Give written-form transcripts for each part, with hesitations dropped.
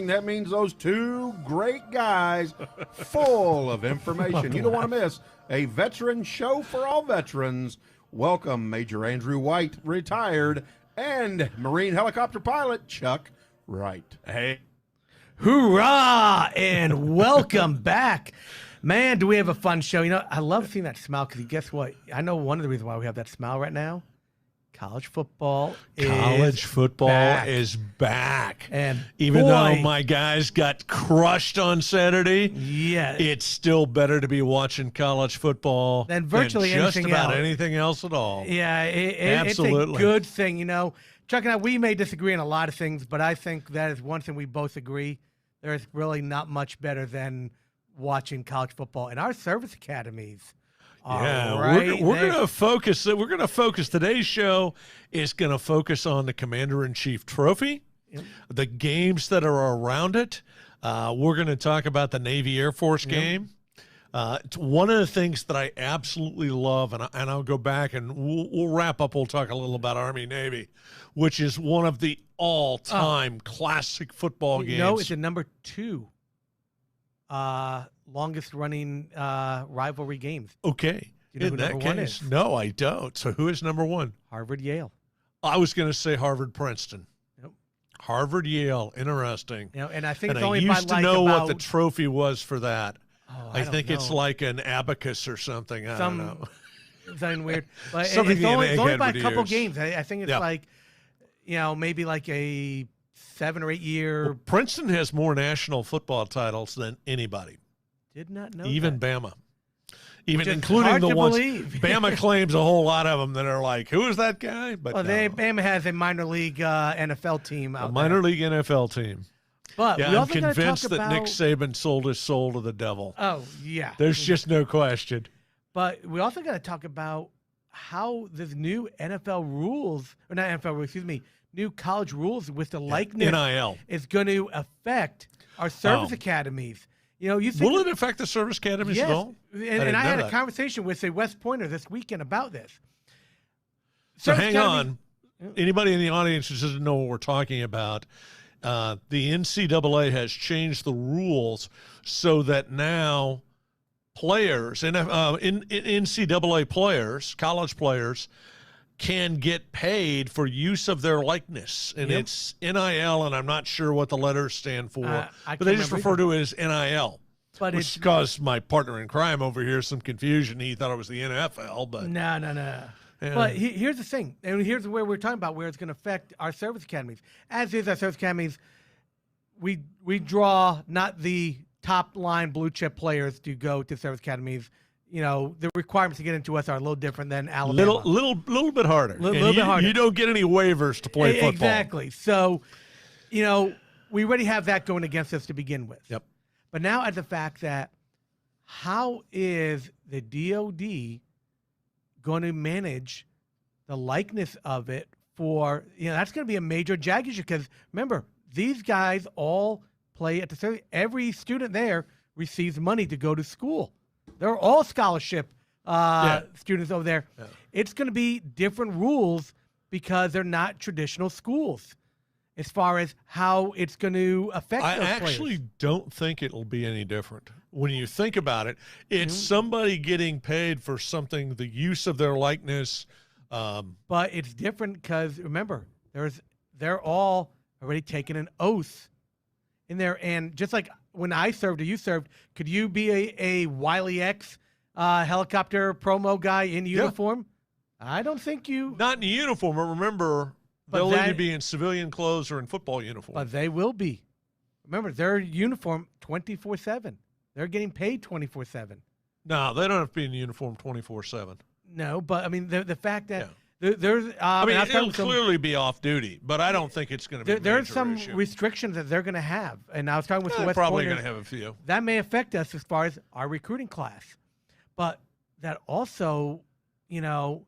That means those two great guys full of information you don't want to miss. A veteran show for all veterans. Welcome Major Andrew White, retired, and Marine helicopter pilot Chuck Wright. Hey. Hoorah! And welcome back. Man, do we have a fun show. You know, I love seeing that smile because guess what? I know one of the reasons why we have that smile right now. College football is back. And even though my guys got crushed on Saturday, yeah, it's still better to be watching college football than virtually just anything about else. Anything else at all. Yeah, absolutely. It's a good thing. You know, Chuck and I, we may disagree on a lot of things, but I think that is one thing we both agree. There is really not much better than watching college football. And our service academies, yeah, right, we're going to focus. We're going to focus. Today's show is going to focus on the Commander-in-Chief Trophy, the games that are around it. We're going to talk about the Navy Air Force game. It's one of the things that I absolutely love, and I'll go back and we'll wrap up. We'll talk a little about Army Navy, which is one of the all-time classic football games. No, it's a number 2. Longest running rivalry games. Okay. You know in who that number 1 case, is? no, I don't. So who is number 1? Harvard, Yale. I was going to say Harvard, Princeton. Yep. Harvard, Yale. Interesting. You know, and I think and it's only I used by to know what the trophy was for that. Oh, I think it's like an abacus or something. I don't know. Something weird. But something it's only by a would couple use. games. I think it's like, you know, maybe like a 7 or 8 year. Well, Princeton has more national football titles than anybody. Did not know even that. Bama. Even Which is including hard the to ones. believe. Bama claims a whole lot of them that are like, who is that guy? But well, no. Bama has a minor league NFL team out a minor league NFL team. But yeah, we I'm also convinced talk that Nick Saban sold his soul to the devil. Oh, yeah. There's just no question. But we also got to talk about how this new NFL rules, or not NFL rules, excuse me, new college rules with the likeness NIL is going to affect our service academies. You know, you think will it affect the service academies yes. at all? And I had a conversation with a West Pointer this weekend about this. So hang on. Anybody in the audience who doesn't know what we're talking about, the NCAA has changed the rules so that now players, NCAA players, college players, can get paid for use of their likeness. And it's NIL, and I'm not sure what the letters stand for, but they just refer to it as NIL. But which caused my partner in crime over here some confusion. He thought it was the NFL, but no. Yeah. But here's the thing, and here's where we're talking about where it's going to affect our service academies. As is our service academies, we draw not the top line blue chip players to go to service academies. You know, the requirements to get into us are a little different than Alabama. Little bit harder. Little bit harder. You don't get any waivers to play football. Exactly. So, you know, we already have that going against us to begin with. Yep. But now at the fact that how is the DOD going to manage the likeness of it for, you know, that's going to be a major JAG issue because remember, these guys all play at the same, every student there receives money to go to school. They're all scholarship students over there. Yeah. It's going to be different rules because they're not traditional schools as far as how it's going to affect those players. I actually don't think it'll be any different. When you think about it, it's somebody getting paid for something, the use of their likeness. But it's different because, remember, they're all already taken an oath in there. And just like when I served or you served, could you be a Wiley X helicopter promo guy in uniform? Yeah. I don't think you. Not in uniform, but remember, they'll either be in civilian clothes or in football uniform. But they will be. Remember, they're uniform 24/7. They're getting paid 24/7. No, they don't have to be in uniform 24/7. No, but I mean the fact that there's. I mean, it'll clearly be off duty, but I don't think it's going to be. There's some restrictions that they're going to have, and I was talking with the West probably Pointers, going to have a few. That may affect us as far as our recruiting class, but that also, you know,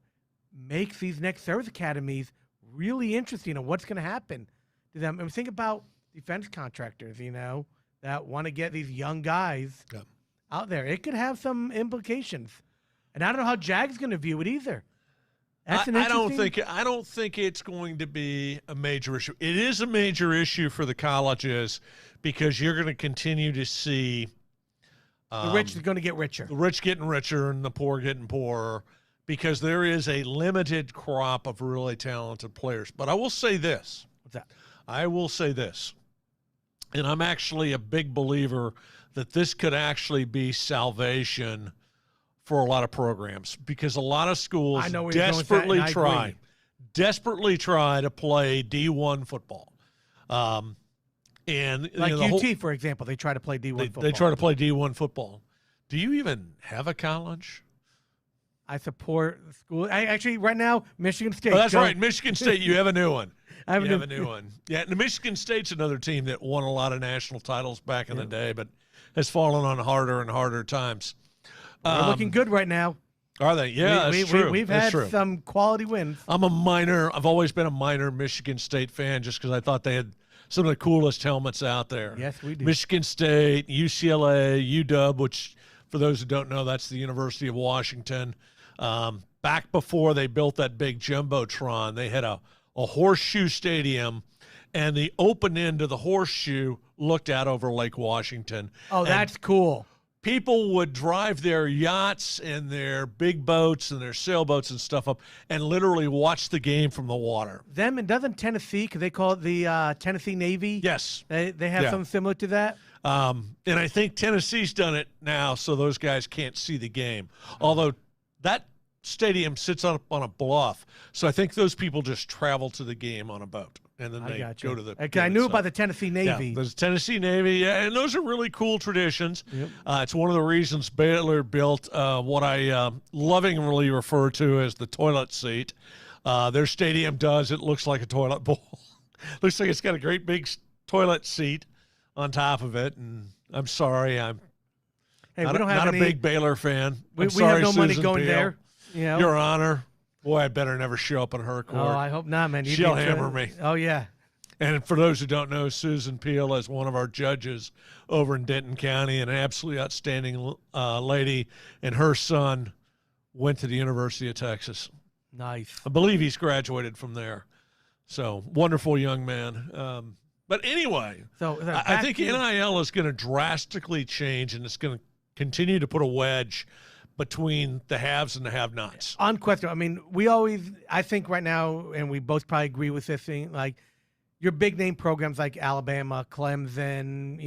makes these next service academies really interesting on what's going to happen to them. And think about defense contractors, you know, that want to get these young guys out there. It could have some implications. And I don't know how JAG's going to view it either. That's an I interesting. I don't think it's going to be a major issue. It is a major issue for the colleges because you're going to continue to see The rich is going to get richer. the rich getting richer and the poor getting poorer because there is a limited crop of really talented players. But I will say this. What's that? I will say this. And I'm actually a big believer that this could actually be salvation for a lot of programs because a lot of schools I know where you're going with that, and I desperately try to play D1 football. And Like the UT, for example, they try to play D1 football. They try to play D1 football. Do you even have a college? I support the school. Actually, right now, Michigan State. Oh, that's right. Michigan State, you have a new one. I have a new one. Yeah, and Michigan State's another team that won a lot of national titles back in the day, but has fallen on harder and harder times. They're looking good right now. Are they? Yeah, that's true. We've had some quality wins. I've always been a minor Michigan State fan just because I thought they had some of the coolest helmets out there. Yes, we do. Michigan State, UCLA, UW, which for those who don't know, that's the University of Washington. Back before they built that big Jumbotron, they had a horseshoe stadium, and the open end of the horseshoe looked out over Lake Washington. Oh, that's cool. People would drive their yachts and their big boats and their sailboats and stuff up and literally watch the game from the water. Them, and doesn't Tennessee, because they call it the Tennessee Navy? Yes. They have something similar to that? And I think Tennessee's done it now so those guys can't see the game. Although that stadium sits up on a bluff, so I think those people just travel to the game on a boat. And then they go to the I knew about the Tennessee Navy. Yeah, there's Tennessee Navy, yeah, and those are really cool traditions. Yep. It's one of the reasons Baylor built what I lovingly refer to as the toilet seat. Their stadium does. It looks like a toilet bowl. Looks like it's got a great big toilet seat on top of it. And I'm sorry, I'm we don't have not a big Baylor fan. We sorry, have no money Susan going Peele. there. You know? Your Honor. Boy, I better never show up in her court. Oh, I hope not, man. She'll hammer me. Oh, yeah. And for those who don't know, Susan Peele is one of our judges over in Denton County, an absolutely outstanding lady, and her son went to the University of Texas. Nice. I believe he's graduated from there. So, wonderful young man. But anyway, I think NIL is going to drastically change, and it's going to continue to put a wedge between the haves and the have-nots. On question, I mean, I think right now, and we both probably agree with this thing, like your big name programs like Alabama, Clemson,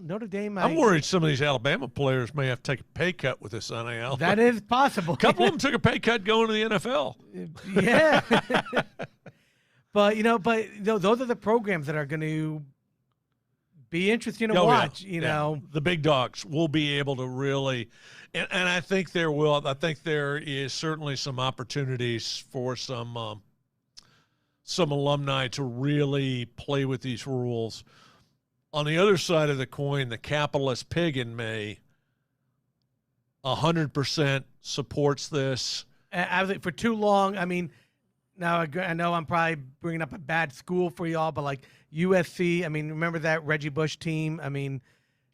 Notre Dame. I'm worried some of these Alabama players may have to take a pay cut with this NIL. That is possible. A couple of them took a pay cut going to the NFL. Yeah. But those are the programs that are going to be interesting to watch. The big dogs will be able to really, and I think there will. I think there is certainly some opportunities for some alumni to really play with these rules. On the other side of the coin, the capitalist pig in me 100% supports this. For too long, I mean, now I know I'm probably bringing up a bad school for y'all, but like USC, I mean, remember that Reggie Bush team? I mean,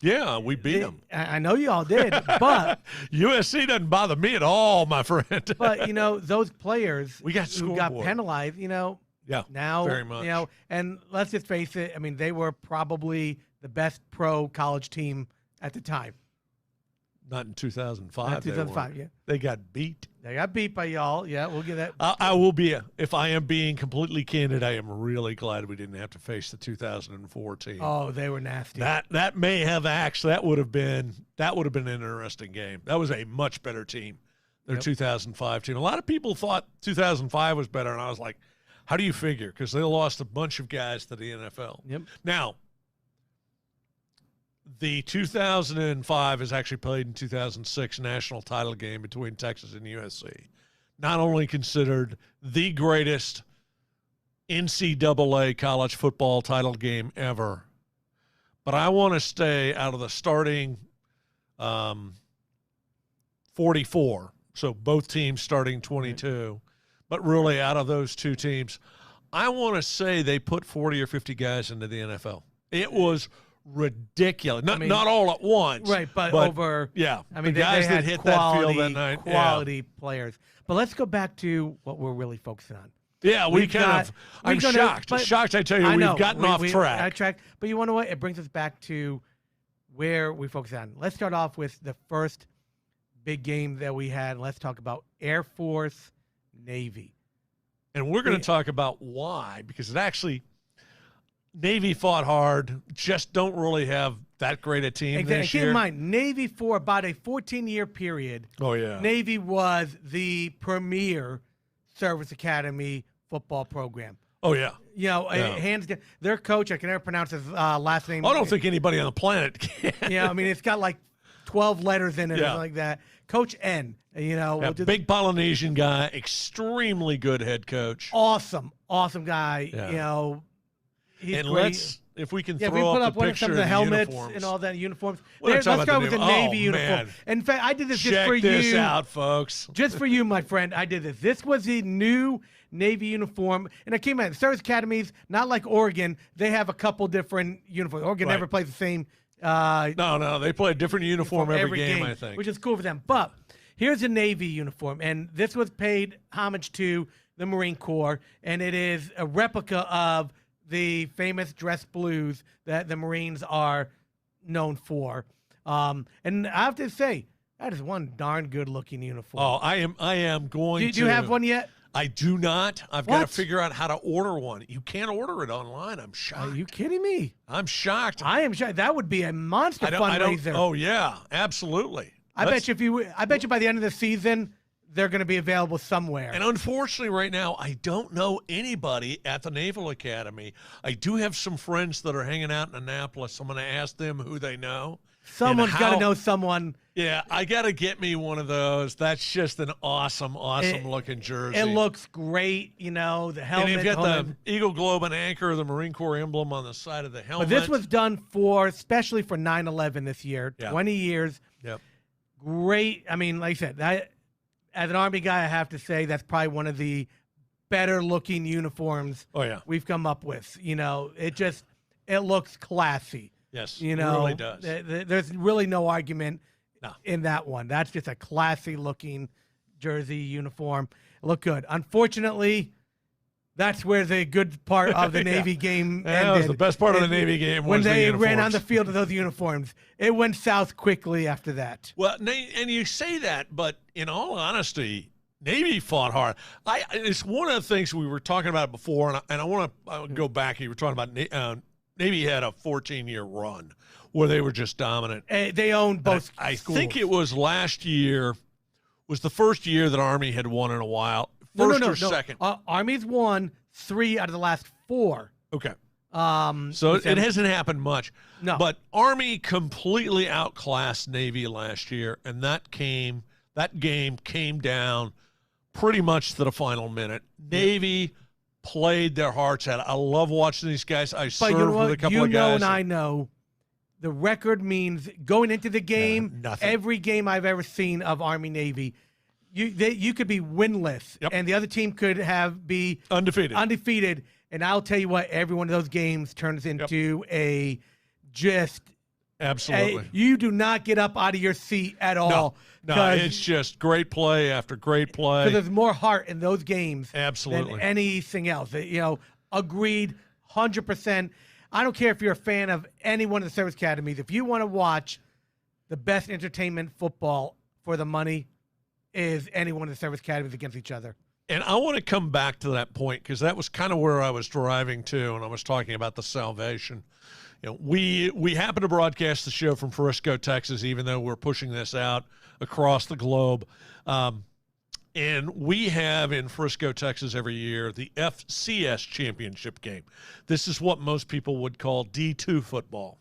yeah, we beat them. I know y'all did, but USC doesn't bother me at all, my friend. But those players who got penalized, yeah, now very much. And let's just face it, I mean, they were probably the best pro college team at the time. Not in 2005. Not 2005, yeah. They got beat. They got beat by y'all. Yeah, we'll get that. I will be, if I am being completely candid, I am really glad we didn't have to face the 2004 team. Oh, they were nasty. That may have that would have been an interesting game. That was a much better team, their 2005 team. A lot of people thought 2005 was better, and I was like, how do you figure? Because they lost a bunch of guys to the NFL. Yep. Now, the 2005 is actually played in 2006 national title game between Texas and USC. Not only considered the greatest NCAA college football title game ever, but I want to stay out of the starting 44. So both teams starting 22, but really out of those two teams, I want to say they put 40 or 50 guys into the NFL. It was ridiculous. Not all at once. Right, but over. Yeah. I mean, the guys they that had hit quality, that field that night. Quality players. But let's go back to what we're really focusing on. Yeah, I'm shocked. Shocked, I tell you, we've gotten off track. But you want to know what? It brings us back to where we focus on. Let's start off with the first big game that we had. Let's talk about Air Force Navy. And we're going to talk about why, because it actually, Navy fought hard, just don't really have that great a team this year. Keep in mind, Navy for about a 14-year period. Oh, yeah. Navy was the premier service academy football program. Oh, yeah. You know, hands down. Their coach, I can never pronounce his last name. I don't think anybody on the planet can. Yeah, I mean, it's got like 12 letters in it or something like that. Coach N, you know. Yeah, big Polynesian guy, extremely good head coach. Awesome guy. Yeah. You know, he's and great. if we can we throw put up the one of picture some of the helmets uniforms. and all that uniforms. Let's Let's start with the Navy uniform. Man. In fact, I did this just Check for you. this out, folks. Just for you, my friend. I did this. This was the new Navy uniform. And I came out. Service academies, not like Oregon, they have a couple different uniforms. Oregon never plays the same. No, they play a different uniform every game, I think. Which is cool for them. But here's a Navy uniform. And this was paid homage to the Marine Corps. And it is a replica of the famous dress blues that the Marines are known for. And I have to say, that is one darn good looking uniform. Oh, I am going to. Do you have one yet? I do not. I've got to figure out how to order one. You can't order it online. I'm shocked. Are you kidding me? I'm shocked. I am shocked. That would be a monster fundraiser. Oh yeah, absolutely. I bet you by the end of the season they're going to be available somewhere. And unfortunately, right now, I don't know anybody at the Naval Academy. I do have some friends that are hanging out in Annapolis. I'm going to ask them who they know. Someone's got to know someone. Yeah, I got to get me one of those. That's just an awesome looking jersey. It looks great, you know, the helmet. And you've got the Eagle Globe and Anchor, the Marine Corps emblem on the side of the helmet. But this was done especially for 9/11 this year, 20 years. Yep. Great. I mean, like I said, as an Army guy, I have to say that's probably one of the better looking uniforms we've come up with. You know, it looks classy. Yes, you know, it really does. There's really no argument in that one. That's just a classy looking jersey uniform. It looked good. Unfortunately, that's where the good part of the Navy game ended. That was the best part of the Navy game when they the ran on the field with those uniforms. It went south quickly after that. Well, and you say that, but in all honesty, Navy fought hard. It's one of the things we were talking about before, and I want to go back. You were talking about Navy had a 14-year run where they were just dominant. They owned both schools. I think it was last year was the first year that Army had won in a while. First or second? Army's won 3 out of the last 4. Okay. So it hasn't happened much. No. But Army completely outclassed Navy last year, and that game came down pretty much to the final minute. Navy played their hearts out. I love watching these guys. I served with a couple of guys. And I know the record means going into the game, nothing. Every game I've ever seen of Army Navy, you could be winless, and the other team could be undefeated. And I'll tell you what, every one of those games turns into a just absolutely. You do not get up out of your seat at all. No, it's just great play after great play. Because there's more heart in those games absolutely than anything else. You know, agreed, 100%. I don't care if you're a fan of any one of the service academies. If you want to watch the best entertainment football for the money, is any one of the service academies against each other. And I want to come back to that point because that was kind of where I was driving to, and I was talking about the salvation. You know, we happen to broadcast the show from Frisco, Texas, even though we're pushing this out across the globe. And we have in Frisco, Texas, every year the FCS championship game. This is what most people would call D2 football.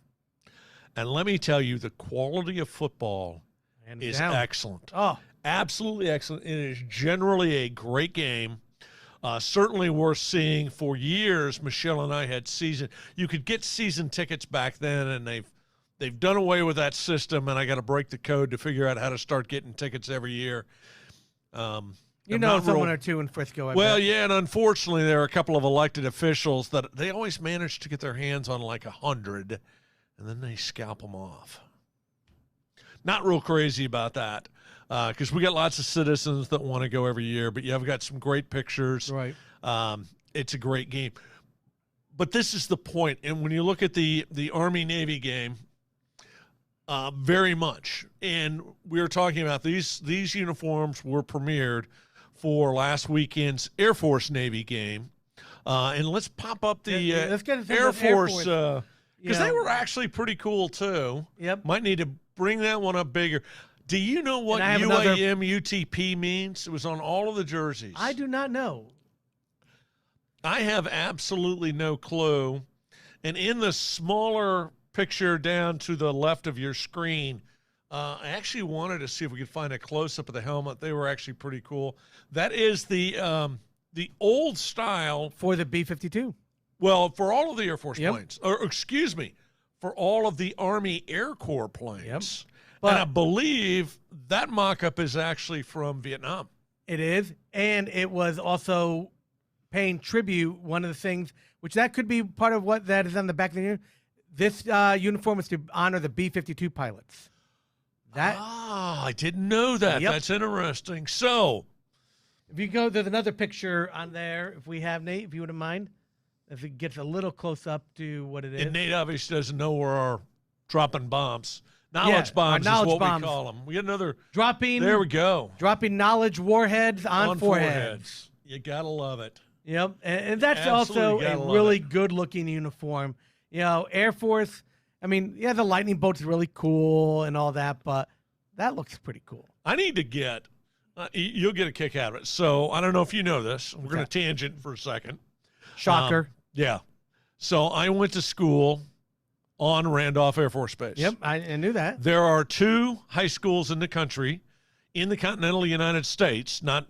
And let me tell you, the quality of football is excellent. Oh, absolutely excellent. It is generally a great game. Certainly worth seeing. For years, Michelle and I had you could get season tickets back then, and they've done away with that system, and I got to break the code to figure out how to start getting tickets every year. Someone or two in Frisco. Well, yeah, and unfortunately, there are a couple of elected officials that they always manage to get their hands on like 100. and then they scalp them off. Not real crazy about that because we got lots of citizens that want to go every year, but you've got some great pictures. Right. It's a great game. But this is the point. And when you look at the Army-Navy game, very much. And we were talking about these uniforms were premiered for last weekend's Air Force-Navy game. And let's pop up the let's get Air Force because Yeah. they were actually pretty cool too. Yep. Might need to bring that one up bigger. Do you know what And I have UAM UTP means? It was on all of the jerseys. I do not know. I have absolutely no clue. And in the smaller picture down to the left of your screen, I actually wanted to see if we could find a close-up of the helmet. They were actually pretty cool. That is the old style. For the B-52. Well, for all of the Air Force Yep. planes. Or, excuse me, for all of the Army Air Corps planes. Yep. And I But believe that mock-up is actually from Vietnam. it is. And it was also paying tribute. One of the things, which that could be part of what that is on the back of the uniform. This uniform is to honor the B-52 pilots. That I didn't know that. Yep. That's interesting. So, if you go, there's another picture on there. If we have Nate, if you wouldn't mind, if it gets a little close up to what it is. and Nate obviously doesn't know where our dropping bombs. Knowledge our bombs knowledge is what bombs. we call them. We get another. dropping There we go. dropping knowledge warheads on foreheads. You gotta love it. Yep, and that's Absolutely also gotta a love really it. good-looking uniform. You know, Air Force. I mean, yeah, the lightning bolt's really cool and all that, but that looks pretty cool. I need to get. You'll get a kick out of it. So I don't know if you know this. We're going to tangent for a second. Shocker. Yeah. So I went to school on Randolph Air Force Base. Yep, I knew that. There are 2 high schools in the country, in the continental United States, not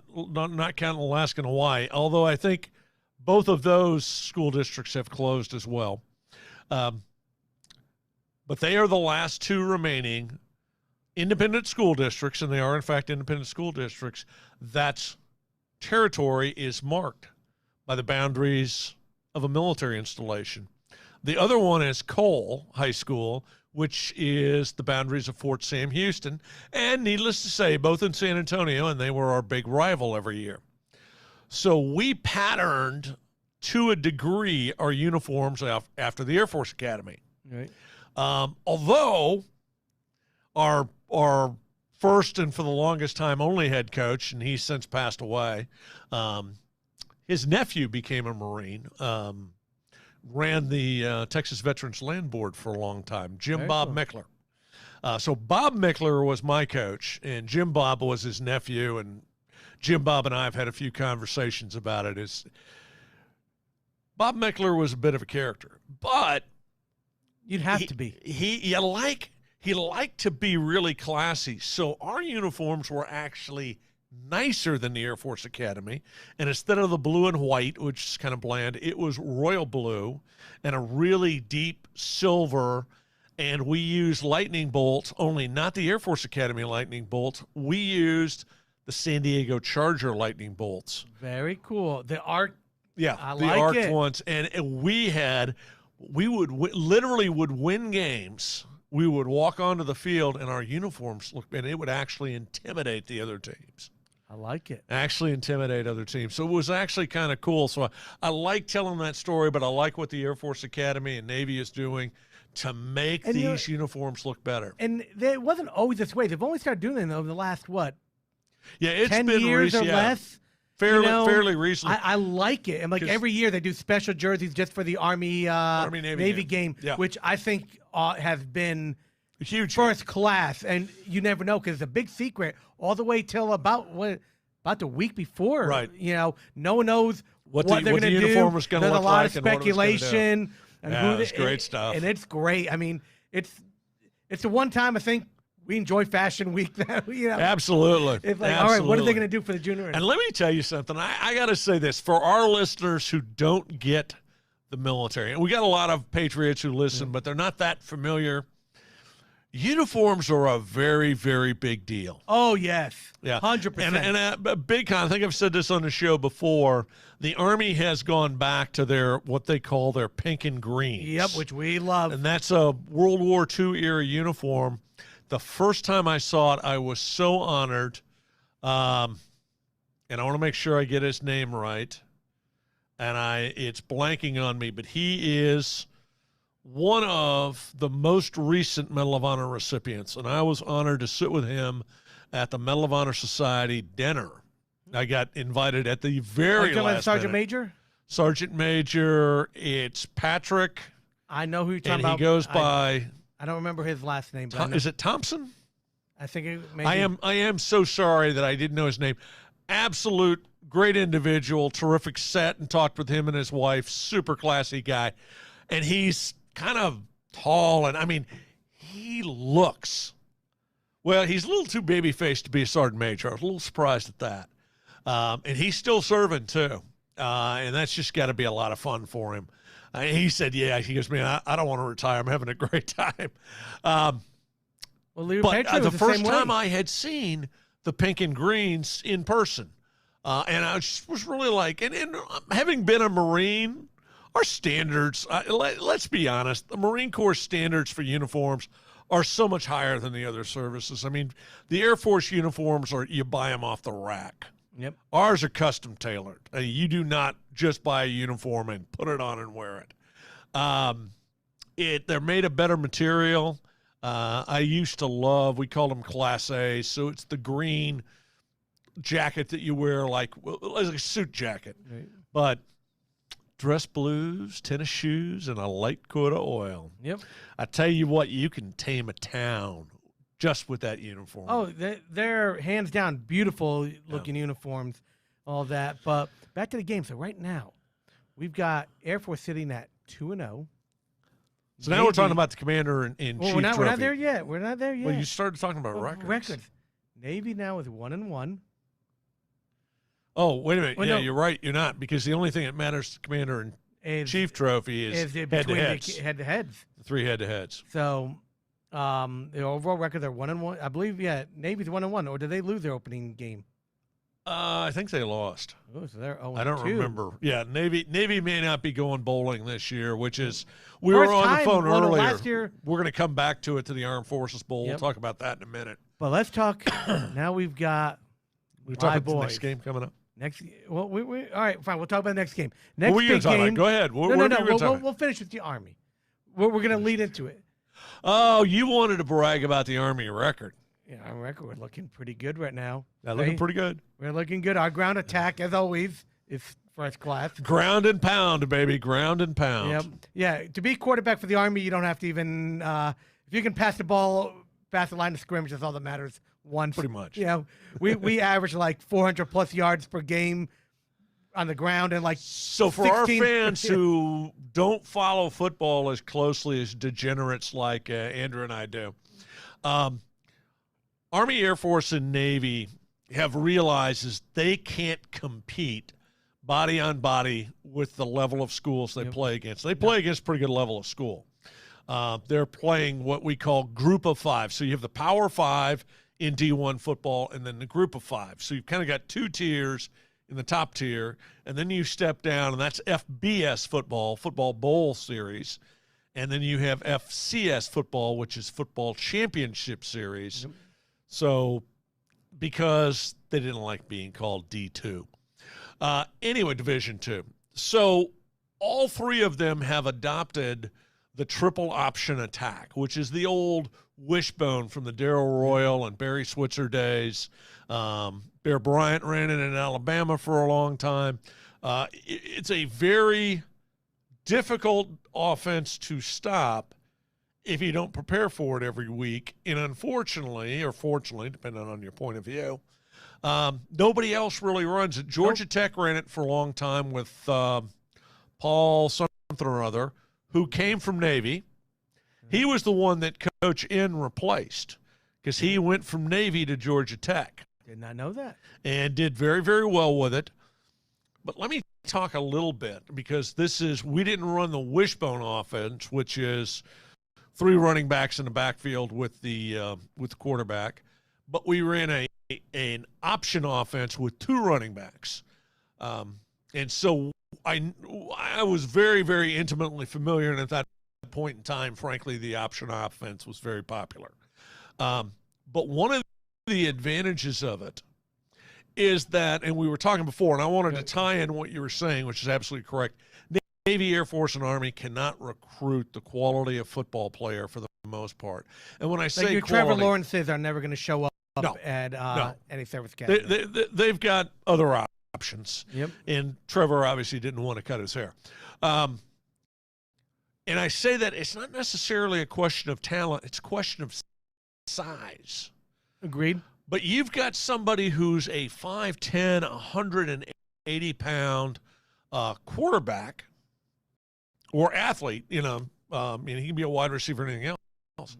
counting Alaska and Hawaii, although I think both of those school districts have closed as well. But they are the last 2 remaining independent school districts, and they are, in fact, independent school districts. That territory is marked by the boundaries of a military installation. The other one is Cole High School, which is the boundaries of Fort Sam Houston, and needless to say, both in San Antonio, and they were our big rival every year. So we patterned, to a degree, our uniforms after the Air Force Academy. Right. Although our first and for the longest time only head coach, and he's since passed away, his nephew became a Marine, ran the Texas Veterans Land Board for a long time, Very Bob cool. Mickler. So Bob Mickler was my coach, and Jim Bob was his nephew, and Jim Bob and I have had a few conversations about it. Bob Mickler was a bit of a character, but You'd have to be. he liked to be really classy. So our uniforms were actually nicer than the Air Force Academy. And instead of the blue and white, which is kind of bland, it was royal blue and a really deep silver. And we used lightning bolts, only not the Air Force Academy lightning bolts. We used the San Diego Charger lightning bolts. Very cool. The arc. Yeah, I the like arc it. ones. And we would literally win games. We would walk onto the field and our uniforms and it would actually intimidate the other teams. I like it. Actually intimidate other teams. So it was actually kind of cool. So I like telling that story, but I like what the Air Force Academy and Navy is doing to make And these uniforms look better. And it wasn't always this way. They've only started doing it over the last, Yeah, it's 10 been years or recent, less? fairly recently. I like it. And like 'Cause- every year they do special jerseys just for the Army Navy game, Yeah. which I think has been Huge. first class. And you never know because it's a big secret all the way till about the week before. Right. You know, no one knows What what the they're going to do. uniform was gonna There's look a lot like of and what it was gonna do. speculation. And Yeah, who it's great stuff. And it's great. I mean, it's the one time I think we enjoy Fashion Week. That Absolutely. it's like, all right, what are they Absolutely. going to do for the junior? And let me tell you something. I got to say this for our listeners who don't get the military, and we got a lot of patriots who listen, but they're not that familiar. uniforms are a very, very big deal. Oh, yes. Yeah. 100%. And a big con, I think I've said this on the show before, the Army has gone back to their, what they call their pink and greens. Yep, which we love. And that's a World War II era uniform. The first time I saw it, I was so honored. And I want to make sure I get his name right. And it's blanking on me, but he is one of the most recent Medal of Honor recipients. And I was honored to sit with him at the Medal of Honor Society dinner. I got invited at the very last Sergeant minute. Major? Sergeant Major, it's Patrick. I know who you're talking and about. He goes by... I don't remember his last name. But Is it Thompson? I think it maybe. I am so sorry that I didn't know his name. Absolute great individual, terrific. Sat and talked with him and his wife. Super classy guy. And he's kind of tall, and I mean, he looks, well, he's a little too baby-faced to be a sergeant major. I was a little surprised at that. And he's still serving, too. And that's just got to be a lot of fun for him. He said, yeah, he goes, man, I don't want to retire. I'm having a great time. Well, but the first time I had seen the pink and greens in person, and I just was really like, and having been a Marine, our standards, let's be honest, the Marine Corps standards for uniforms are so much higher than the other services. I mean, the Air Force uniforms you buy them off the rack. Yep. Ours are custom tailored. You do not just buy a uniform and put it on and wear it. They're made of better material. I used to love, we called them Class A, so it's the green jacket that you wear like a suit jacket. Right. But dress blues, tennis shoes, and a light coat of oil. Yep. I tell you what, you can tame a town just with that uniform. Oh, they're hands down beautiful looking uniforms, all that. But back to the game. So right now, we've got Air Force sitting at 2-0. So now we're talking about the commander in chief we're not trophy. there yet. We're not there yet. Well, you started talking about records. Navy now is 1-1. Oh, wait a minute. Well, yeah, no. You're right. You're not, because the only thing that matters to the commander in chief trophy is head-to-heads. Head-to-heads. 3 head-to-heads. So the overall record, they're 1-1. I believe, Navy's 1-1. Or did they lose their opening game? I think they lost. Oh, so they're 0-2. I don't remember. Yeah, Navy may not be going bowling this year, which is we were on the phone earlier. Last year, we're going to come back to it, to the Armed Forces Bowl. Yep. We'll talk about that in a minute. But let's talk. Now we've got we're talking about the next game coming up. All right, fine. We'll talk about the next game. Next big game. Go ahead. We'll finish with the Army. We're going to lead into it. Oh, you wanted to brag about the Army record. Yeah, our record, we're looking pretty good right now. Looking pretty good. We're looking good. Our ground attack, as always, is first class. Ground and pound, baby. Ground and pound. Yep. Yeah, to be quarterback for the Army, you don't have to even if you can pass the ball past the line of scrimmage, that's all that matters. Once. Pretty much. Yeah. We average like 400 plus yards per game on the ground, and like so for 16, our fans who don't follow football as closely as degenerates like Andrew and I do, Army, Air Force, and Navy have realized is they can't compete body on body with the level of schools they play against. They play against a pretty good level of school. They're playing what we call group of 5. So you have the Power 5 in D1 football and then the group of 5. So you've kind of got 2 tiers in the top tier, and then you step down, and that's FBS football bowl series. And then you have FCS football, which is football championship series. Yep. So because they didn't like being called D2. Anyway, Division II. So all 3 of them have adopted the triple option attack, which is the old wishbone from the Darrell Royal and Barry Switzer days. Bear Bryant ran it in Alabama for a long time. It's a very difficult offense to stop if you don't prepare for it every week. And unfortunately, or fortunately, depending on your point of view, nobody else really runs it. Georgia Tech ran it for a long time with Paul something or other, who came from Navy. He was the one that Coach N replaced because he went from Navy to Georgia Tech. Did not know that. And did very, very well with it. But let me talk a little bit, because we didn't run the wishbone offense, which is 3 running backs in the backfield with the quarterback, but we ran an option offense with 2 running backs, and so I was very, very intimately familiar, and at that point in time, frankly, the option offense was very popular. But one of the advantages of it is that, and we were talking before, and I wanted to tie in what you were saying, which is absolutely correct. Navy, Air Force, and Army cannot recruit the quality of football player for the most part. And when I say your quality, Trevor Lawrences are never going to show up at any service academy. They've got other options. Yep. And Trevor obviously didn't want to cut his hair. And I say that it's not necessarily a question of talent. It's a question of size. Agreed. But you've got somebody who's a 5'10", 180-pound quarterback or athlete, he can be a wide receiver or anything else.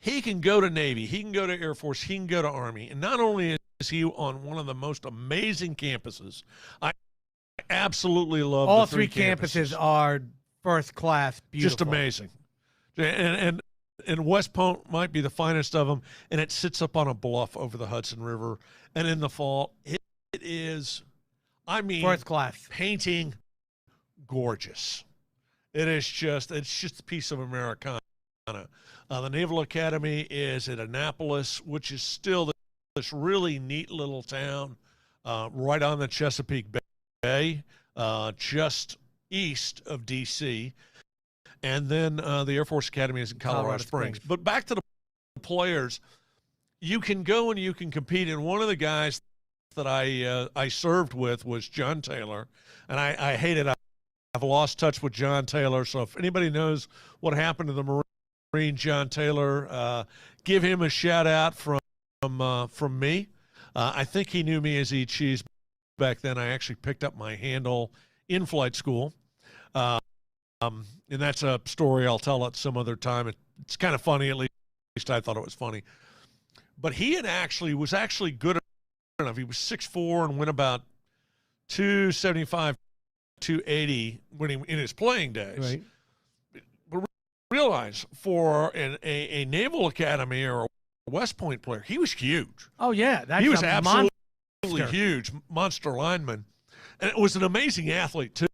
He can go to Navy. He can go to Air Force. He can go to Army. And not only is he on one of the most amazing campuses, I absolutely love all the 3 campuses are first class, beautiful. Just amazing. And West Point might be the finest of them, and it sits up on a bluff over the Hudson River. And in the fall, it is, first class. Painting gorgeous. It's just a piece of Americana. The Naval Academy is at Annapolis, which is still this really neat little town right on the Chesapeake Bay, just east of D.C., and then the Air Force Academy is in Colorado Springs. But back to the players, you can go and you can compete. And one of the guys that I served with was John Taylor, and I hated it. I've lost touch with John Taylor. So if anybody knows what happened to the Marine John Taylor, give him a shout out from me. I think he knew me as E. Cheese back then. I actually picked up my handle in flight school. And that's a story I'll tell at some other time. It's kind of funny, at least I thought it was funny. But he was actually good enough. He was 6'4" and went about 275, 280 in his playing days. Right. But realize for a Naval Academy or a West Point player, he was huge. Oh yeah, he was absolutely huge, monster lineman, and it was an amazing athlete too.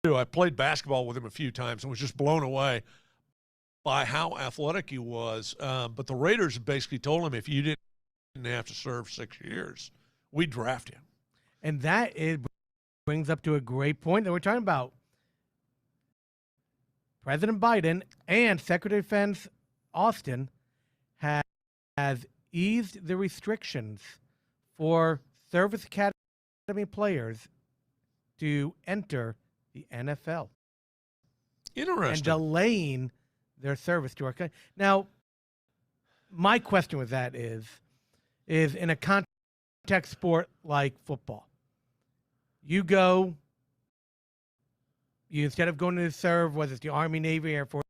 I played basketball with him a few times and was just blown away by how athletic he was. But the Raiders basically told him, if you didn't have to serve 6 years, we'd draft you. And that brings up to a great point that we're talking about. President Biden and Secretary of Defense Austin has eased the restrictions for service academy players to enter the NFL. Interesting. And delaying their service to our country. Now, my question with that is in a contact sport like football, you instead of going to serve, whether it's the Army, Navy, Air Force,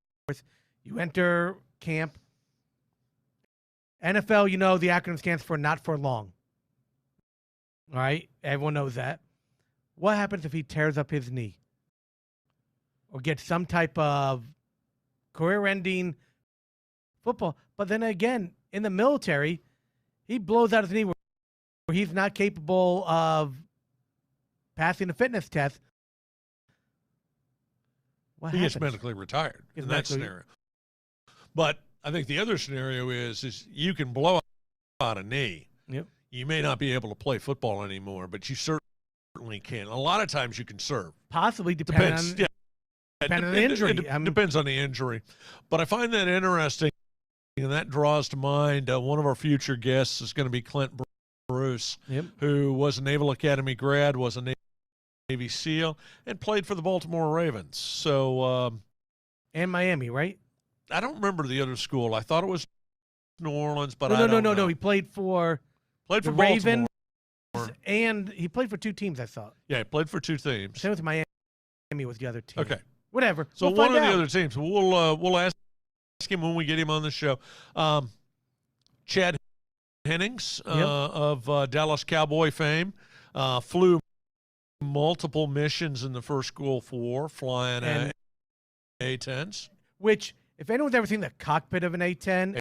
you enter camp. NFL, the acronym stands for not for long. All right? Everyone knows that. What happens if he tears up his knee? Or gets some type of career-ending football. But then again, in the military, he blows out his knee where he's not capable of passing the fitness test. He gets medically retired in that scenario. But I think the other scenario is you can blow out a knee. Yep. You may not be able to play football anymore, but you certainly can. A lot of times you can serve. Possibly depending on the injury. It depends on the injury. But I find that interesting, and that draws to mind one of our future guests is going to be Clint Bruce, who was a Naval Academy grad, was a Navy SEAL, and played for the Baltimore Ravens. So, and Miami, right? I don't remember the other school. I thought it was New Orleans, but No. He played for the Ravens, and he played for 2 teams, I thought. Yeah, he played for 2 teams. Same with Miami was the other team. Okay. Whatever. So one of the other teams. We'll ask him when we get him on the show. Chad Hennings of Dallas Cowboy fame flew multiple missions in the first Gulf War, flying A-10s. Which if anyone's ever seen the cockpit of an A-10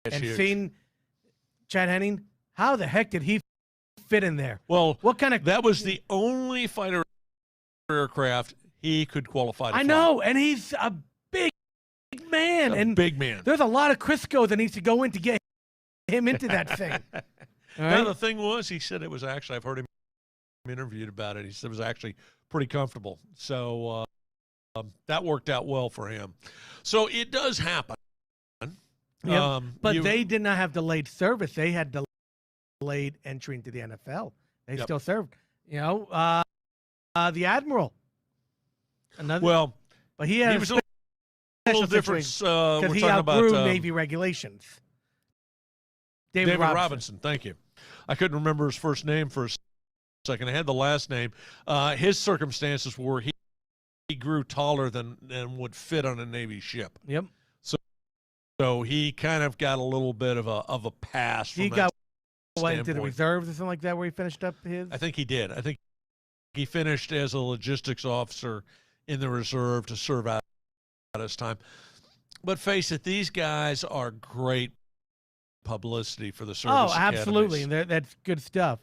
It's and huge. seen Chad Henning, how the heck did he fit in there? Well, What kind of? that was the only fighter aircraft he could qualify to I fly. know, and he's a big man, and Big man. there's a lot of Crisco that needs to go in to get him into that thing. All Now, right? the thing was, he said it was actually, I've heard him interviewed about it. He said it was actually pretty comfortable. So that worked out well for him. So it does happen. Yeah, but they did not have delayed service. They had delayed entry into the NFL. They Yep. still served. You know, the Admiral. Another. Well, but he had was a special little different. situation We're because he talking outgrew about Navy regulations. David Robinson. Thank you. I couldn't remember his first name for a second. I had the last name. His circumstances were he grew taller than would fit on a Navy ship. Yep. So he kind of got a little bit of a pass. From He that got went into the standpoint. reserves or something like that where he finished up his. I think he did. I think he finished as a logistics officer in the reserve to serve out his time. But face it, these guys are great publicity for the service. Oh, absolutely. academies. And that's good stuff.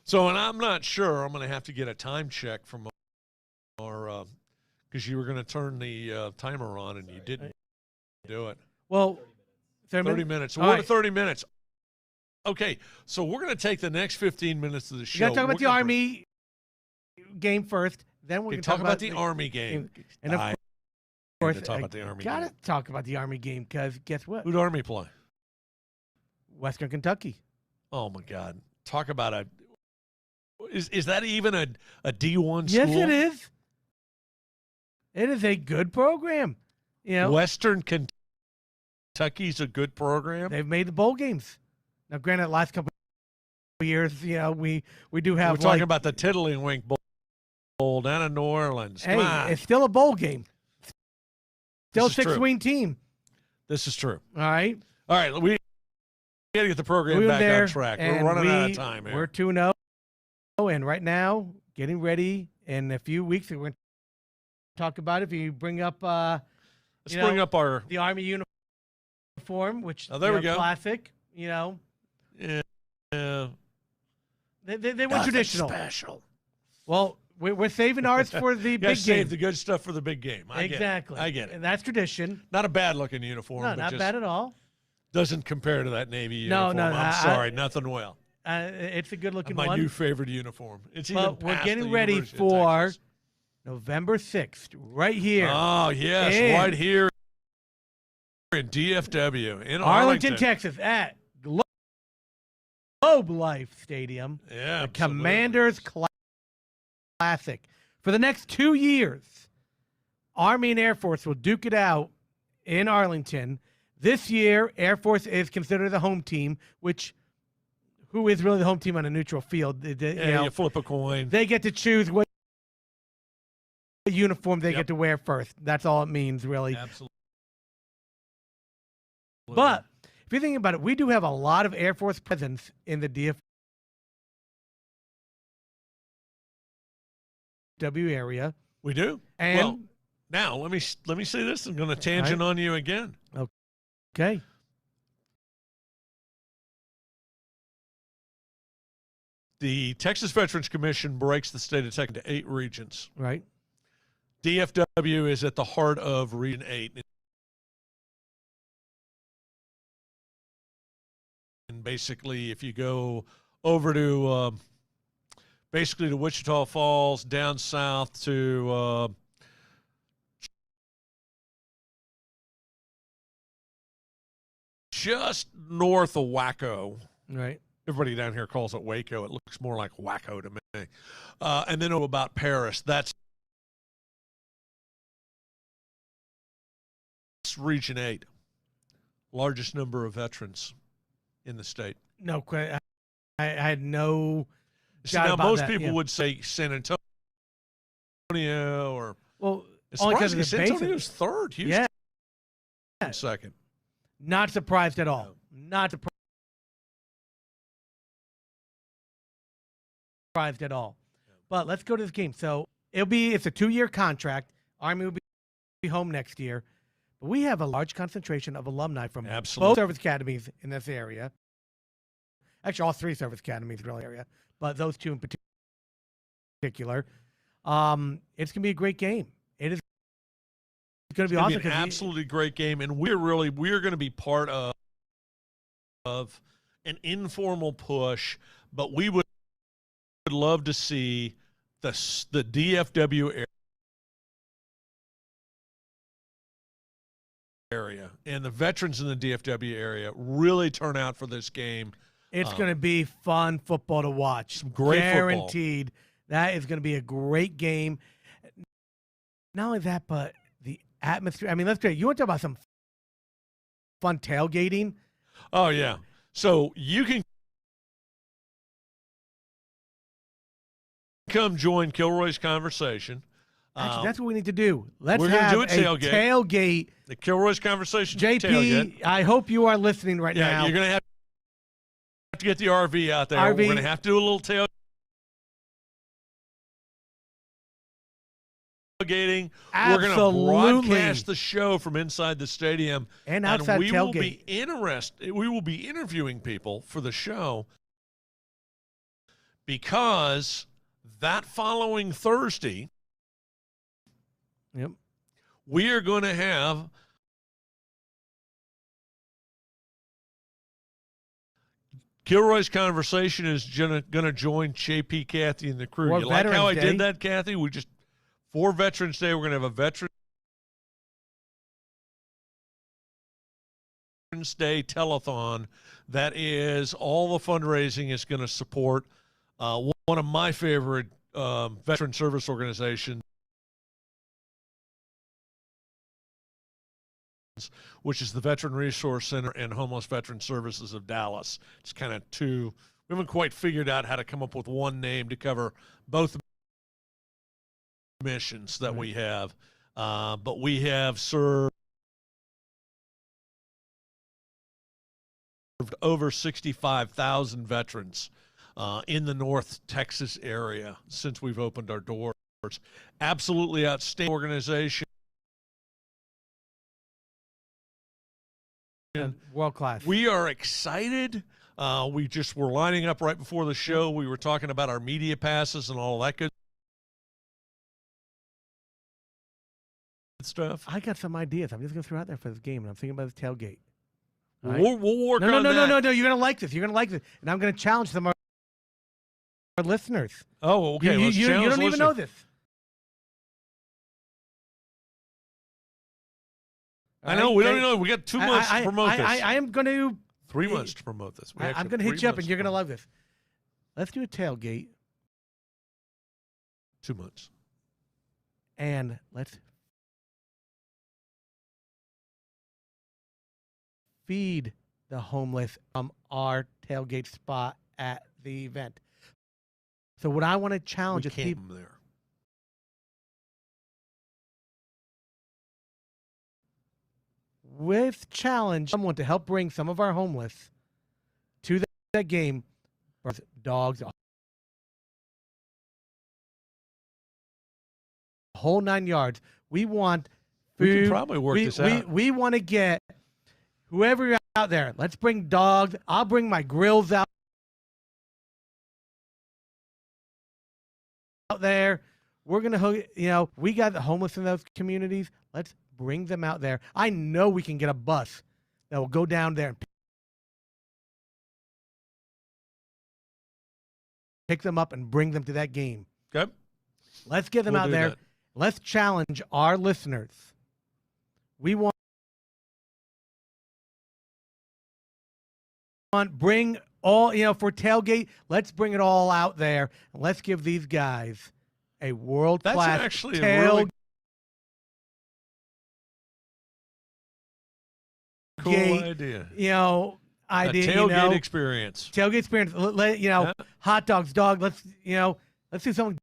So, and I'm not sure. I'm going to have to get a time check from our because you were going to turn the timer on and you didn't do it. Well, 30 minutes. So All we're right. at 30 minutes. Okay, so we're going to take the next 15 minutes of the You show. got to talk about We're the gonna- Army game first. Then we're Okay, going to talk about the Army game. And of I course, to talk about the Army got game. to talk about the Army game because guess what? Who'd Army play? Western Kentucky. Oh my God! Talk about a. Is that even a D1 school? Yes, it is. It is a good program. You know, Western Kentucky's a good program. they've made the bowl games. Now, granted, last couple of years, you know, we do have. We're talking like, about the Tiddlywink Bowl down in New Orleans. Come hey, on. it's still a bowl game. Still a This is true. six-win team. This is true. All right. All right, we got to get the program We were back there, on track. We're and running out of time here. We're 2-0, and right now, getting ready. In a few weeks, we're going to talk about it. If you bring up, Let's you bring know, up our. the Army uniform, which Oh, there you we know, go. classic. You know, Yeah, they went nothing traditional. special. Well, we're saving ours for the You got to big save game. the good stuff for the big game. I get it. Exactly. I get it. And that's tradition. Not a bad looking uniform, No, but not just bad at all. doesn't compare to that Navy No, uniform. no, I'm I- sorry, nothing well. It's a good looking My one. new favorite uniform. It's But even we're past getting the ready University of for Texas. November 6th, right here. Oh yes, in right here in DFW in Arlington, Texas, at Globe Life Stadium, Yeah, the Commanders Classic. For the next 2 years, Army and Air Force will duke it out in Arlington. This year, Air Force is considered the home team, which who is really the home team on a neutral field? You Yeah, know, you flip a coin. they get to choose what uniform they Yep. get to wear first. That's all it means, really. Absolutely. But if you think about it, we do have a lot of Air Force presence in the DFW area. we do. And Well, now let me say this. I'm going to tangent on you again. okay, The Texas Veterans Commission breaks the state of Texas into 8 regions. right. DFW is at the heart of Region 8. And basically, if you go over to basically to Wichita Falls, down south to just north of Waco. Right. Everybody down here calls it Waco. It looks more like Waco to me. And then about Paris. That's Region 8. Largest number of veterans in the state. No, I had no See, doubt now, about most that, people yeah. would say San Antonio or Well, it's only because of surprising the San Antonio's basin. third. Houston Yeah. second. Not surprised at all. Not surprised at all. But let's go to this game. So it's a 2-year contract. Army will be home next year. But we have a large concentration of alumni from Absolutely. both service academies in this area. Actually, all three service academies in the area, but those two in particular. It's going to be a great game. It is going to be awesome. Be an absolutely great game, and we're going to be part of an informal push, but we would love to see the DFW area and the veterans in the DFW area really turn out for this game. It's going to be fun football to watch. Some great Guaranteed. Football. That is going to be a great game. Not only that, but the atmosphere. I mean, let's you want to talk about some fun tailgating? Oh, yeah. So you can come join Kilroy's conversation. Actually, that's what we need to do. Let's we're have gonna do a tailgate. The Kilroy's conversation JP, tailgate. I hope you are listening right now. You're going to have to get the RV out there. RV. We're going to have to do a little tailgating. Absolutely. We're going to broadcast the show from inside the stadium. And outside we tailgate. We will be interviewing people for the show because that following Thursday, yep, we are going to have Kilroy's conversation is going to join JP, Kathy, and the crew. For You like how I Veterans Day. did that, Kathy? For Veterans Day, we're going to have a Veterans Day telethon. That is all the fundraising is going to support one of my favorite veteran service organizations, which is the Veteran Resource Center and Homeless Veteran Services of Dallas. It's kind of two. We haven't quite figured out how to come up with one name to cover both missions that we have. But we have served over 65,000 veterans in the North Texas area since we've opened our doors. Absolutely outstanding organization. World class. We are excited. We're lining up right before the show. We were talking about our media passes and all that good stuff. I got some ideas. I'm just going to throw out there for this game, and I'm thinking about this tailgate. All right? We'll work on that. No. You're going to like this. You're going to like this. And I'm going to challenge some of our listeners. Oh, okay. You don't even know this. I know. We don't even know. We got 2 months to promote this. I am going to. 3 months to promote this. I'm going to hit you up, and you're going to love this. Let's do a tailgate. 2 months. And let's feed the homeless from our tailgate spot at the event. So what I want to challenge is people there. with challenge someone to help bring some of our homeless to that game. Dogs, a whole 9 yards. We want food. We can probably work this out. We want to get whoever out there. Let's bring dogs. I'll bring my grills out there. We're going to, we got the homeless in those communities. Let's bring them out there. I know we can get a bus that will go down there and pick them up and bring them to that game. Okay. Let's get them out there. That. Let's challenge our listeners. We want bring all, for tailgate, let's bring it all out there and let's give these guys a world-class That's actually a really cool idea. Idea. A tailgate experience. Tailgate experience. Hot dogs, dog. Let's do something.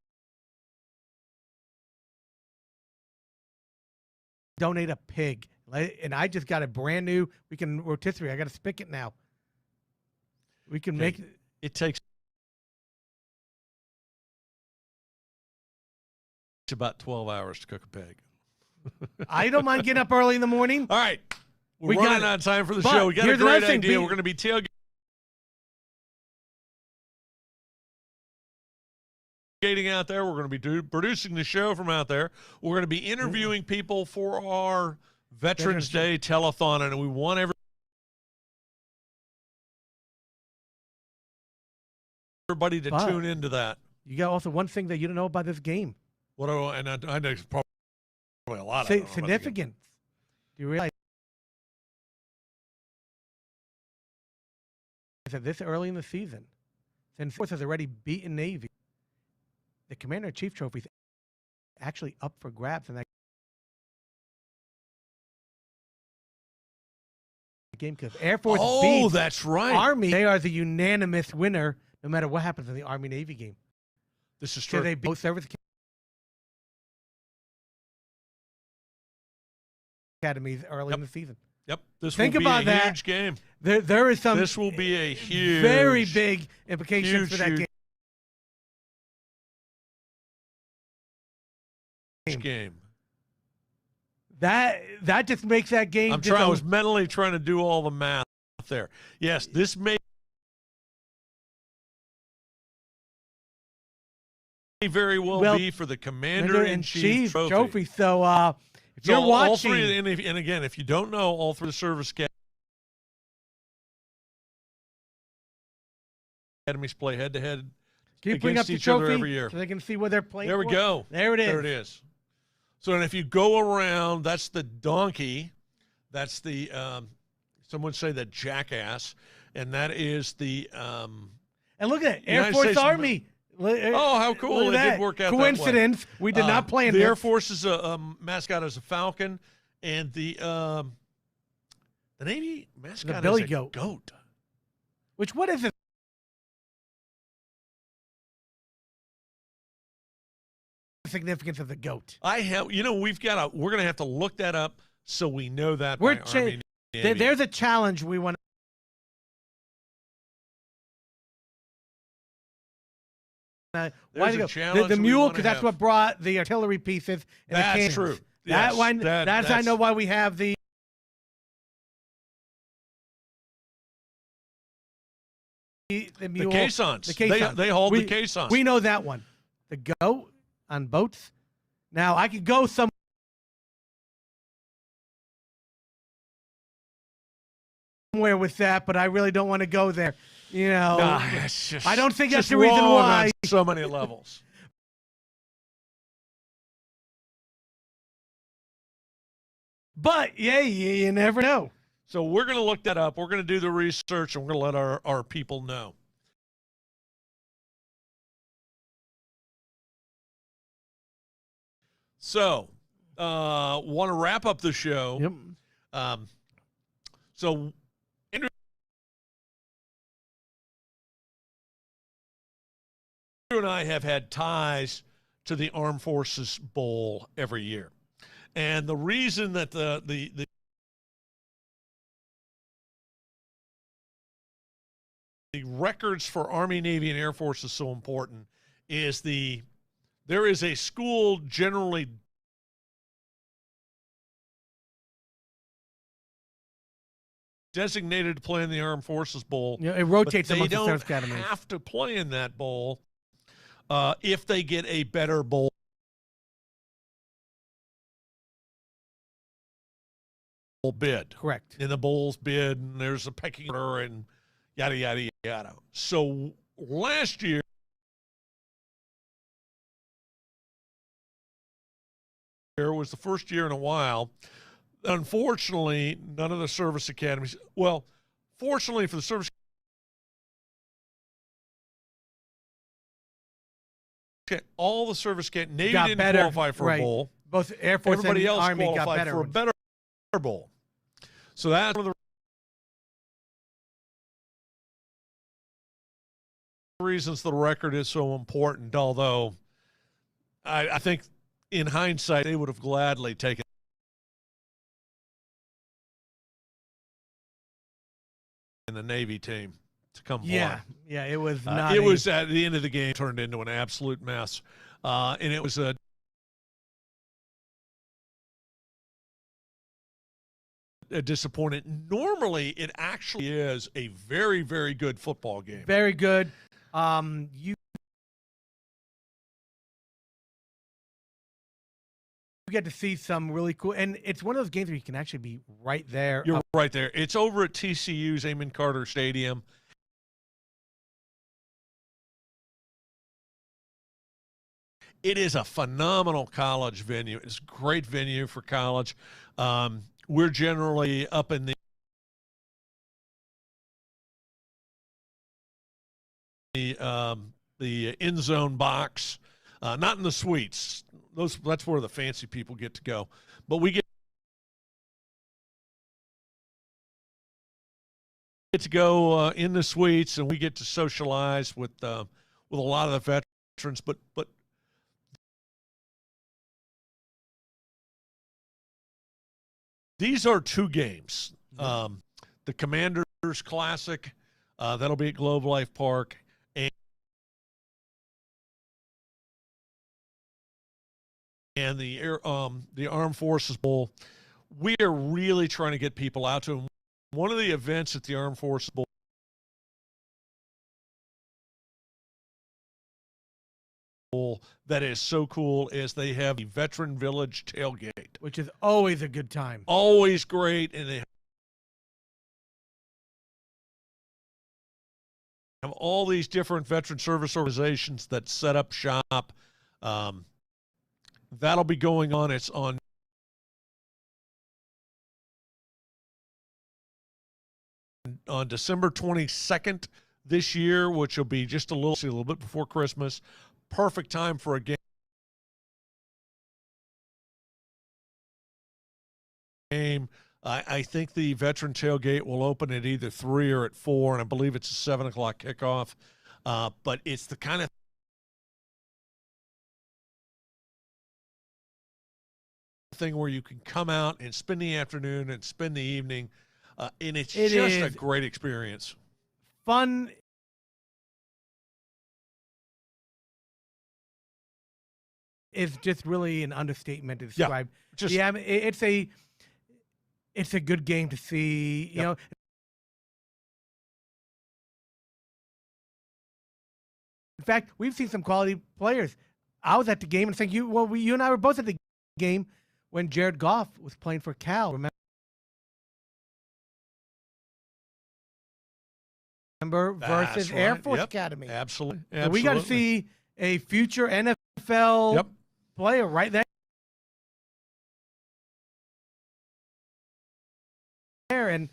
Donate a pig. And I just got a brand new. We can rotisserie. I got a spigot now. We can make it. Takes about 12 hours to cook a pig. I don't mind getting up early in the morning. All right. We're We running got it. out of time for the But show. We got a here's great another thing, idea. We're going to be tailgating out there. We're going to be producing the show from out there. We're going to be interviewing people for our Veterans Day telethon, and we want everybody to tune into that. You got also one thing that you don't know about this game. What do I know? Probably a lot of significance. Do you realize that this early in the season, since Force has already beaten Navy, the Commander-in-Chief trophy is actually up for grabs in that game because Air Force beats that's right. Army. They are the unanimous winner no matter what happens in the Army-Navy game. This is true. They both service academies early in the season. Yep. This Think will be about a huge game. There is some. This will be a huge, very big implications for that game. Game. That just makes that game. I was mentally trying to do all the math there. Yes, this may very well be for the Commander-in-Chief trophy. So if you're watching, all three, and again, if you don't know, all three service academies play head-to-head against each other every year, so they can see what they're playing. There we go. There it is. There it is. So, and if you go around, that's the donkey. That's the some would say the jackass, and that is the. And look at it, Air Force Army. Oh, how cool! It did work out. Coincidence. That way. We did not plan the this. Air Force's mascot is a falcon, and the Navy mascot is a goat. Which what is it? Significance of the goat. We're going to have to look that up so we know that. There's a challenge we want. The mule, because that's what brought the artillery pieces. And that's true. Yes, that's I know why we have the mule, the caissons. They hold the caissons. We know that one. The goat on boats. Now I could go somewhere with that, but I really don't want to go there. I don't think that's the reason why. On so many levels. But yeah, you never know. So we're going to look that up. We're going to do the research, and we're going to let our people know. So, want to wrap up the show. Yep. So, Andrew and I have had ties to the Armed Forces Bowl every year. And the reason that the records for Army, Navy, and Air Force is so important is there is a school generally designated to play in the Armed Forces Bowl. It rotates amongst the service academies. They don't have to play in that bowl if they get a better bowl bid. Correct. In the bowl's bid, and there's a pecking order and yada, yada, yada. So last year, was the first year in a while. Unfortunately, none of the service academies, fortunately for the service all the service academies, Navy didn't qualify for a bowl. Both Air Force Everybody and else Army qualified got better for a better bowl. So that's one of the reasons the record is so important, although I think in hindsight they would have gladly taken in the Navy team to come Yeah, it was not. It was at the end of the game turned into an absolute mess, and it was a disappointed. Normally, it actually is a very, very good football game. Very good. You get to see some really cool, and it's one of those games where you can actually be right there. You're right there. It's over at TCU's Amon Carter Stadium. It is a phenomenal college venue. It's a great venue for college. We're generally up in the end zone box, not in the suites. That's where the fancy people get to go. But we get to go in the suites, and we get to socialize with a lot of the veterans. But these are two games. The Commanders Classic, that'll be at Globe Life Park, and the Armed Forces Bowl. We are really trying to get people out to them. One of the events at the Armed Forces Bowl that is so cool is they have the Veteran Village tailgate, which is always a good time. Always great, and they have all these different veteran service organizations that set up shop. That'll be going on. It's on December 22nd this year, which will be just a little bit before Christmas. Perfect time for a game. I think the veteran tailgate will open at either 3 or at 4, and I believe it's a 7 o'clock kickoff. But it's the kind of thing where you can come out and spend the afternoon and spend the evening, and it's just a great experience. Fun is just really an understatement to describe. Yeah, it's a good game to see. You know, in fact, we've seen some quality players. I was at the game, and think you and I were both at the game when Jared Goff was playing for Cal. Remember versus Air Force Academy. Absolutely. So we got to see a future NFL player right there. And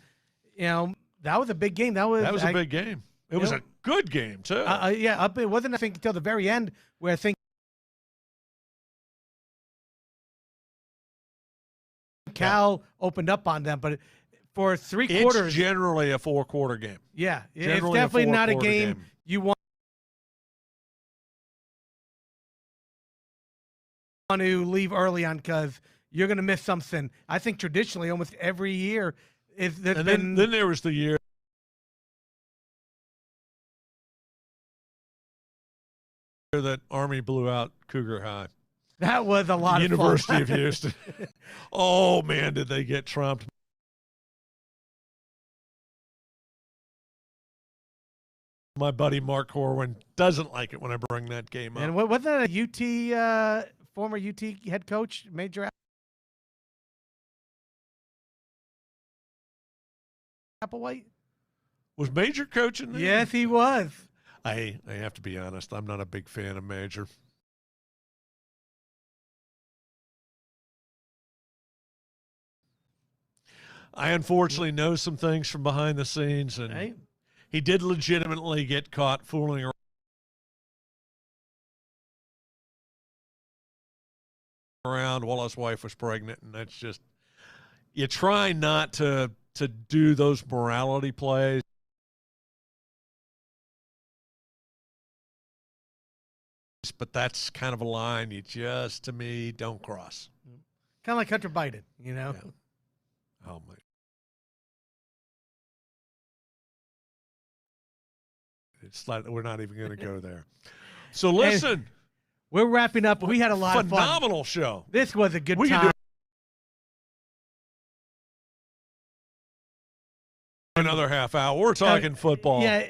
you know, that was a big game. That was a big game. It was a good game too. It wasn't, I think, until the very end where I think Cal opened up on them, but for 3 quarters, it's generally a 4-quarter game. Yeah, it's definitely not a game you want to leave early on because you're going to miss something. I think traditionally, almost every year, then there was the year that Army blew out Cougar High. That was a lot of fun. University of Houston. Oh, man, did they get trumped. My buddy Mark Corwin doesn't like it when I bring that game up. And wasn't that a UT, former UT head coach, Major Applewhite? Was Major coaching there? Yes, he was. I have to be honest. I'm not a big fan of Major. I unfortunately know some things from behind the scenes, and he did legitimately get caught fooling around while his wife was pregnant, and that's just, you try not to do those morality plays. But that's kind of a line you just, to me, don't cross. Kind of like Hunter Biden, you know? Yeah. Oh, my. It's like we're not even going to go there. So listen. We're wrapping up. We had a lot of fun. Phenomenal show. This was a good time. another half hour. We're talking football. Yeah,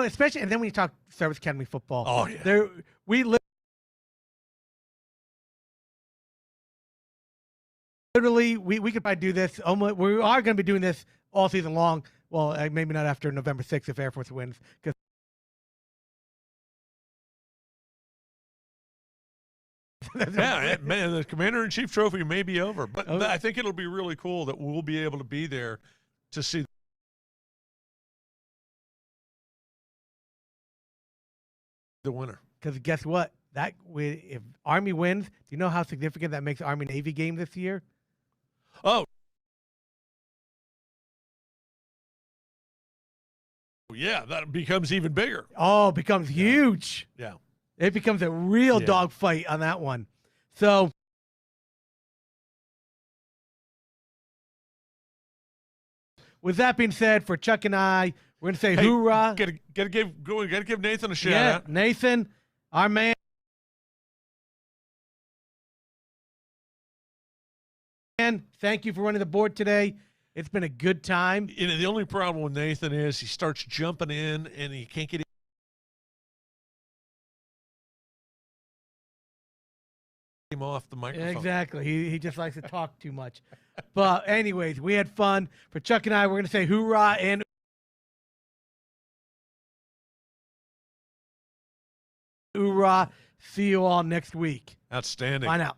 especially, and then when you talk Service Academy football. Oh, yeah. We literally, we could probably do this. We are going to be doing this all season long. Well, maybe not after November 6th if Air Force wins, because yeah, man, the Commander-in-Chief Trophy may be over, but I think it'll be really cool that we'll be able to be there to see the winner. Because guess what? If Army wins, do you know how significant that makes Army-Navy game this year? Oh, yeah, that becomes even bigger. Oh, it becomes huge. Yeah. It becomes a real dogfight on that one. So, with that being said, for Chuck and I, we're going to say hoorah. Gotta give Nathan a shout out. Nathan, our man. Thank you for running the board today. It's been a good time. The only problem with Nathan is he starts jumping in and he can't get him off the microphone. Exactly. He just likes to talk too much. But anyways, we had fun. For Chuck and I, we're going to say hoorah and hoorah. See you all next week. Outstanding. Bye now.